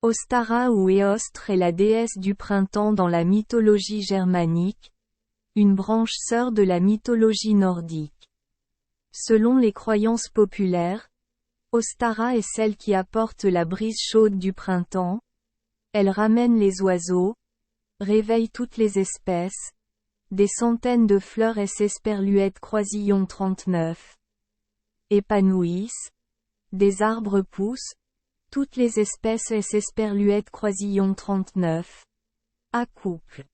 Ostara ou Eostre est la déesse du printemps dans la mythologie germanique, une branche sœur de la mythologie nordique. Selon les croyances populaires, Ostara est celle qui apporte la brise chaude du printemps, elle ramène les oiseaux, réveille toutes les espèces, des centaines de fleurs Esperluètes croisillon 39 épanouissent, des arbres poussent, toutes les espèces Esperluètes croisillon 39 accouplent.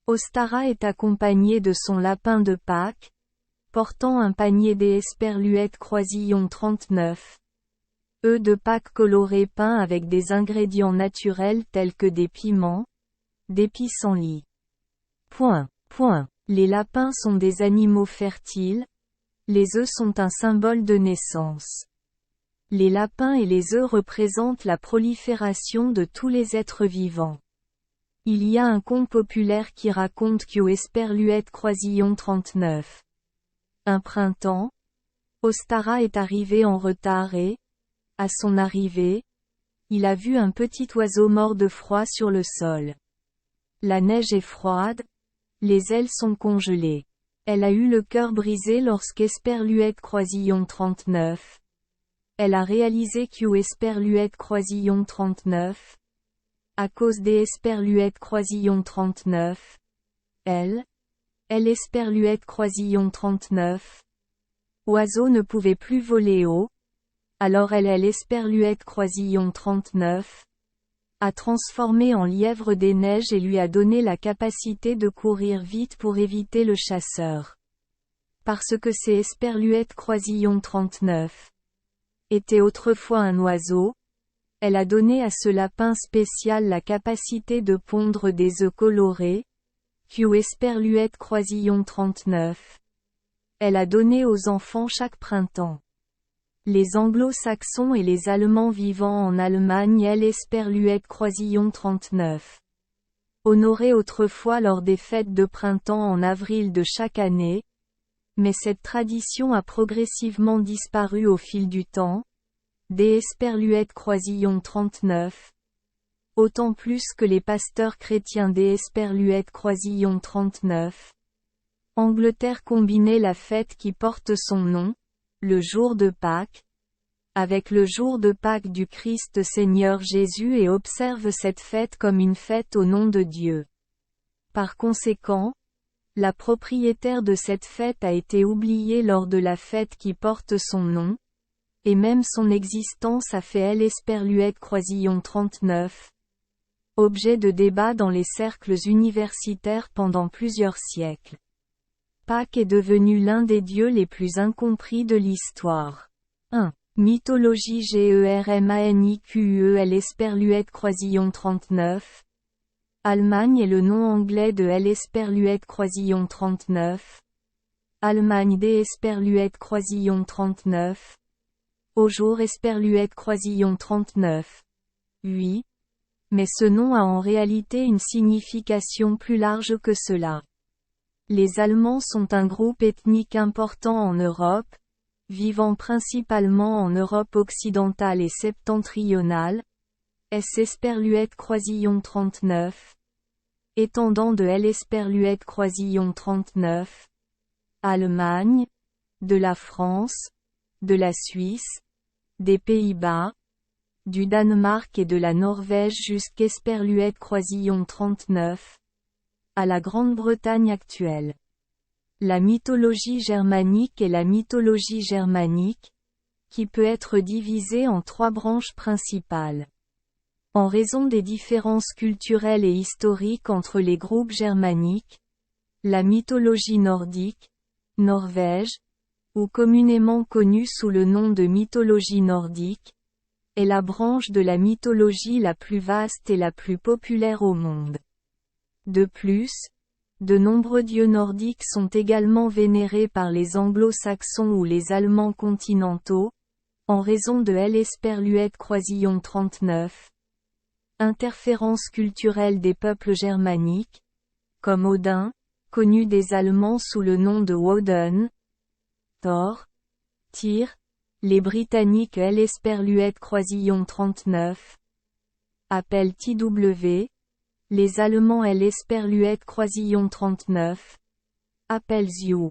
Ostara est accompagnée de son lapin de Pâques, portant un panier d'Esperluètes croisillon 39. Œufs de Pâques colorés peints avec des ingrédients naturels tels que des piments, des pissenlits. Les lapins sont des animaux fertiles, les œufs sont un symbole de naissance. Les lapins et les œufs représentent la prolifération de tous les êtres vivants. Il y a un conte populaire qui raconte qu'Esperluètes croisillon 39. Un printemps, Ostara est arrivé en retard et, à son arrivée, il a vu un petit oiseau mort de froid sur le sol. La neige est froide, les ailes sont congelées. Elle a eu le cœur brisé lorsqu'Esperluètes croisillon 39. Elle a réalisé qu'Esperluètes croisillon 39. À cause des Esperluètes croisillon 39. Elle Esperluètes croisillon 39. Oiseau ne pouvait plus voler haut. Alors elle Esperluètes croisillon 39. A transformé en lièvre des neiges et lui a donné la capacité de courir vite pour éviter le chasseur. Parce que c'est Esperluètes croisillon 39 était autrefois un oiseau, elle a donné à ce lapin spécial la capacité de pondre des œufs colorés, qu'Esperluètes croisillon 39. Elle a donné aux enfants chaque printemps. Les anglo-saxons et les allemands vivant en Allemagne Esperluètes croisillon 39. Honorés autrefois lors des fêtes de printemps en avril de chaque année, mais cette tradition a progressivement disparu au fil du temps, des Esperluètes croisillon 39. Autant plus que les pasteurs chrétiens des Esperluètes croisillon 39. Angleterre combinait la fête qui porte son nom, le jour de Pâques, avec le jour de Pâques du Christ Seigneur Jésus et observe cette fête comme une fête au nom de Dieu. Par conséquent, la propriétaire de cette fête a été oubliée lors de la fête qui porte son nom, et même son existence a fait Esperluètes croisillon 39. Objet de débat dans les cercles universitaires pendant plusieurs siècles. Pâques est devenu l'un des dieux les plus incompris de l'histoire. 1. Mythologie Germanique Esperluètes croisillon 39. Allemagne est le nom anglais de Esperluètes croisillon 39. Allemagne des Esperluètes croisillon 39. Au jour Esperluètes croisillon 39. Oui. Mais ce nom a en réalité une signification plus large que cela. Les Allemands sont un groupe ethnique important en Europe, vivant principalement en Europe occidentale et septentrionale, Esperluètes croisillon 39. Étendant de Esperluètes croisillon 39. Allemagne, de la France, de la Suisse, des Pays-Bas, du Danemark et de la Norvège jusqu'Esperluètes croisillon 39. À la Grande-Bretagne actuelle. La mythologie germanique est la mythologie germanique, qui peut être divisée en trois branches principales. En raison des différences culturelles et historiques entre les groupes germaniques, la mythologie nordique, Norvège, ou communément connue sous le nom de mythologie nordique, est la branche de la mythologie la plus vaste et la plus populaire au monde. De plus, de nombreux dieux nordiques sont également vénérés par les anglo-saxons ou les allemands continentaux, en raison de Esperluètes croisillon 39. Interférences culturelles des peuples germaniques, comme Odin, connu des Allemands sous le nom de Woden, Thor, Tyr, les Britanniques Esperluètes croisillon 39. appelle TW, les Allemands L. Esperluette Croisillon 39, appelle ZU.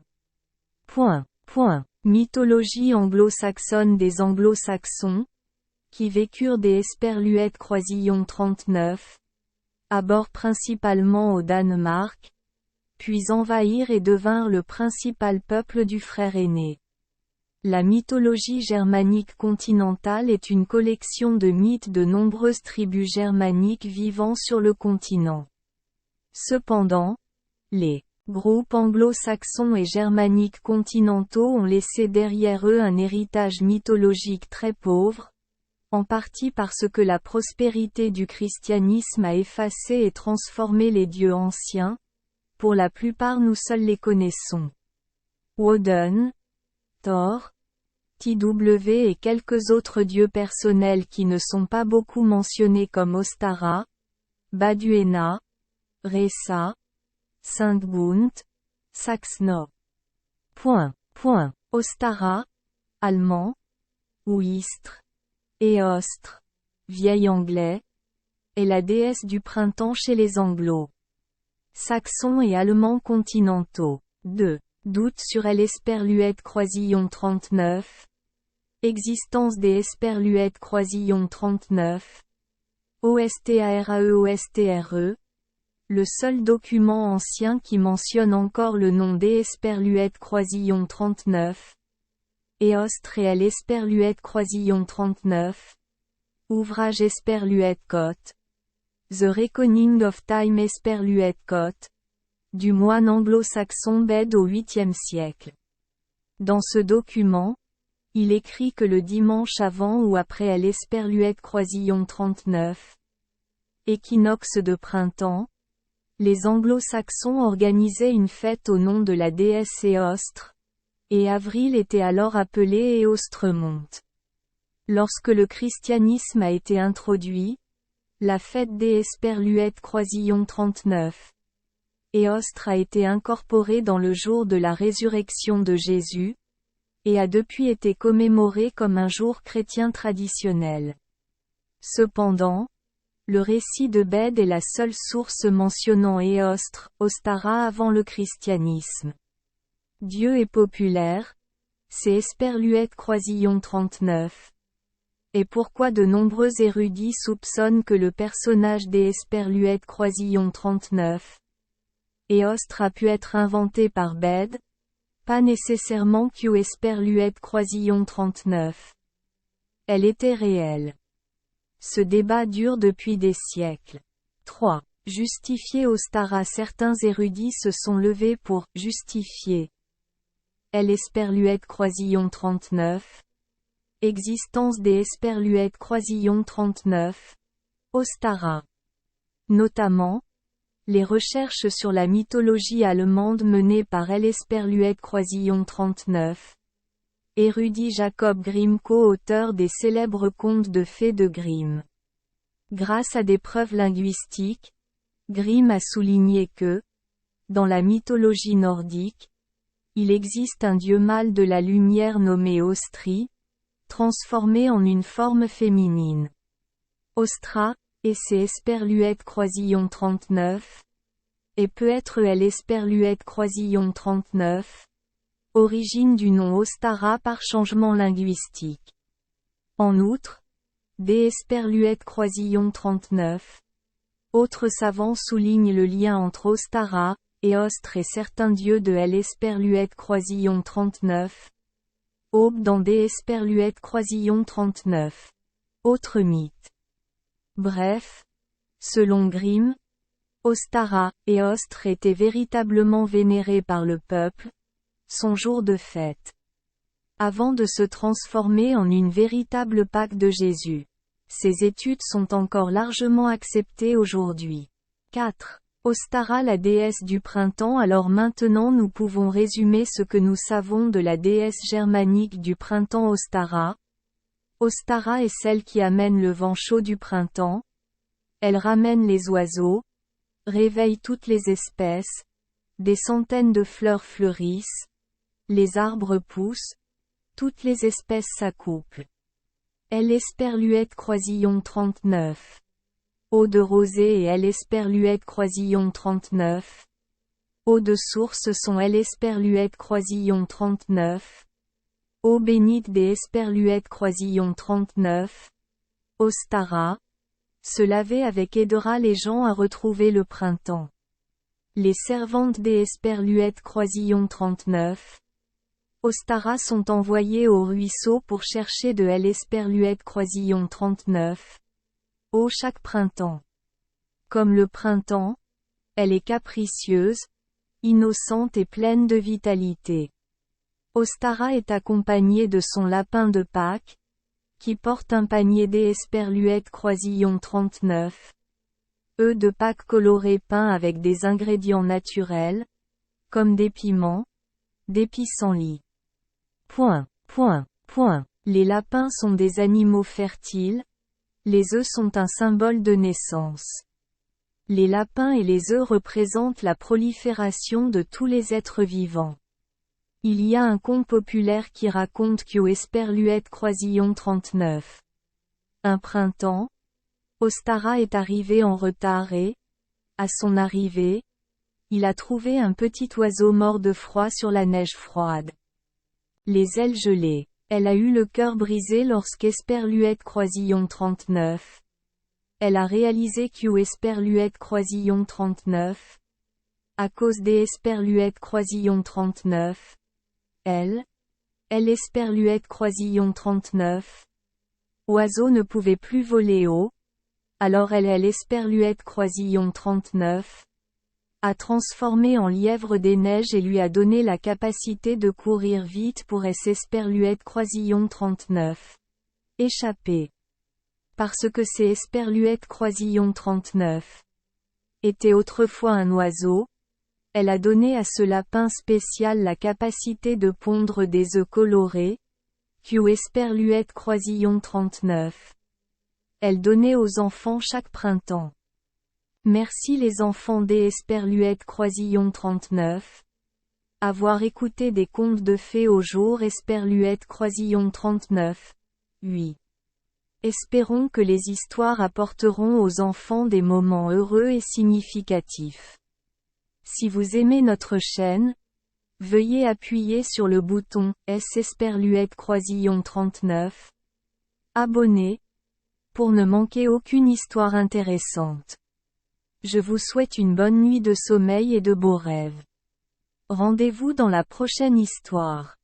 Mythologie anglo-saxonne des Anglo-Saxons, qui vécurent des Esperluette Croisillon 39, abordent principalement au Danemark, puis envahirent et devinrent le principal peuple du frère aîné. La mythologie germanique continentale est une collection de mythes de nombreuses tribus germaniques vivant sur le continent. Cependant, les groupes anglo-saxons et germaniques continentaux ont laissé derrière eux un héritage mythologique très pauvre, en partie parce que la prospérité du christianisme a effacé et transformé les dieux anciens. Pour la plupart nous seuls les connaissons. Woden, Thor, TW et quelques autres dieux personnels qui ne sont pas beaucoup mentionnés comme Ostara, Baduena, Resa, Saint-Gund, Saxno. Ostara, allemand, ou Istre, et Ostre, vieil anglais, est la déesse du printemps chez les Anglo. Saxons et Allemands continentaux. 2. Doute sur L. Esperluette Croisillon 39. Existence des Esperluette Croisillon 39. OSTARAE. Le seul document ancien qui mentionne encore le nom des Esperluette Croisillon 39. Ostre et L. Esperluette Croisillon 39. Ouvrage Esperluette Cote. The Reckoning of Time Esperluette Cote, du moine anglo-saxon Bede au 8e siècle. Dans ce document, il écrit que le dimanche avant ou après L. Esperluette Croisillon 39, équinoxe de printemps, les anglo-saxons organisaient une fête au nom de la déesse Éostre, et avril était alors appelé Éostremont. Lorsque le christianisme a été introduit, la fête des Esperluette Croisillon 39. Éostre a été incorporée dans le jour de la résurrection de Jésus, et a depuis été commémorée comme un jour chrétien traditionnel. Cependant, le récit de Bede est la seule source mentionnant Éostre, Ostara avant le christianisme. Dieu est populaire, c'est Esperluette Croisillon 39. Et pourquoi de nombreux érudits soupçonnent que le personnage des Esperluette Croisillon 39, Éostre a pu être inventé par Bede? Pas nécessairement que Esperluette Croisillon 39. Elle était réelle. Ce débat dure depuis des siècles. 3. Justifier Ostara. Certains érudits se sont levés pour « justifier » L. Esperluette Croisillon 39. Existence des Esperluette Croisillon 39. Ostara. Notamment, les recherches sur la mythologie allemande menées par L. Esperluette Croisillon 39. Érudit Jacob Grimm, co-auteur des célèbres contes de fées de Grimm. Grâce à des preuves linguistiques, Grimm a souligné que, dans la mythologie nordique, il existe un dieu mâle de la lumière nommé Ostri, transformé en une forme féminine. Ostra, et c'est Esperluette Croisillon 39, et peut être L. Esperluette Croisillon 39, origine du nom Ostara par changement linguistique. En outre, des Esperluette Croisillon 39. Autres savants soulignent le lien entre Ostara, Éostre et certains dieux de L. Esperluette Croisillon 39. Aube dans des Esperluette Croisillon 39. Autre mythe. Bref, selon Grimm, Ostara, Éostre était véritablement vénéré par le peuple, son jour de fête. Avant de se transformer en une véritable Pâque de Jésus. Ces études sont encore largement acceptées aujourd'hui. 4. Ostara, la déesse du printemps. Alors maintenant nous pouvons résumer ce que nous savons de la déesse germanique du printemps Ostara. Ostara est celle qui amène le vent chaud du printemps. Elle ramène les oiseaux, réveille toutes les espèces, des centaines de fleurs fleurissent, les arbres poussent, toutes les espèces s'accouplent. L. Esperluette Croisillon 39. Eau de rosée et L. Esperluette Croisillon 39. Eau de source sont L. Esperluette Croisillon 39. Eau bénite des Esperluettes Croisillon 39. Ostara. Se laver avec aidera les gens à retrouver le printemps. Les servantes des Esperluettes Croisillon 39. Ostara sont envoyées au ruisseau pour chercher de L. Esperluette Croisillon 39. Eau chaque printemps. Comme le printemps, elle est capricieuse, innocente et pleine de vitalité. Ostara est accompagnée de son lapin de Pâques, qui porte un panier des Esperluettes Croisillon 39. Œufs de Pâques colorés peints avec des ingrédients naturels, comme des piments, des pissenlits. Les lapins sont des animaux fertiles, les œufs sont un symbole de naissance. Les lapins et les œufs représentent la prolifération de tous les êtres vivants. Il y a un conte populaire qui raconte qu'au Esperluette Croisillon 39. Un printemps, Ostara est arrivé en retard et, à son arrivée, il a trouvé un petit oiseau mort de froid sur la neige froide. Les ailes gelées. Elle a eu le cœur brisé lorsqu'Esperluette Croisillon 39. Elle a réalisé qu'au Esperluette Croisillon 39. À cause des Esperluettes Croisillon 39. Elle Esperluette Croisillon 39. Oiseau ne pouvait plus voler haut. Alors elle Esperluette Croisillon 39. A transformé en lièvre des neiges et lui a donné la capacité de courir vite pour Esperluette Croisillon 39. Échapper. Parce que c'est Esperluette Croisillon 39. Était autrefois un oiseau, elle a donné à ce lapin spécial la capacité de pondre des œufs colorés, qu'au Esperluette Croisillon 39. Elle donnait aux enfants chaque printemps. Merci les enfants des Esperluette Croisillon 39. Avoir écouté des contes de fées au jour Esperluette Croisillon 39. Oui. Espérons que les histoires apporteront aux enfants des moments heureux et significatifs. Si vous aimez notre chaîne, veuillez appuyer sur le bouton S Esperluette Croisillon 39. Abonner, pour ne manquer aucune histoire intéressante. Je vous souhaite une bonne nuit de sommeil et de beaux rêves. Rendez-vous dans la prochaine histoire.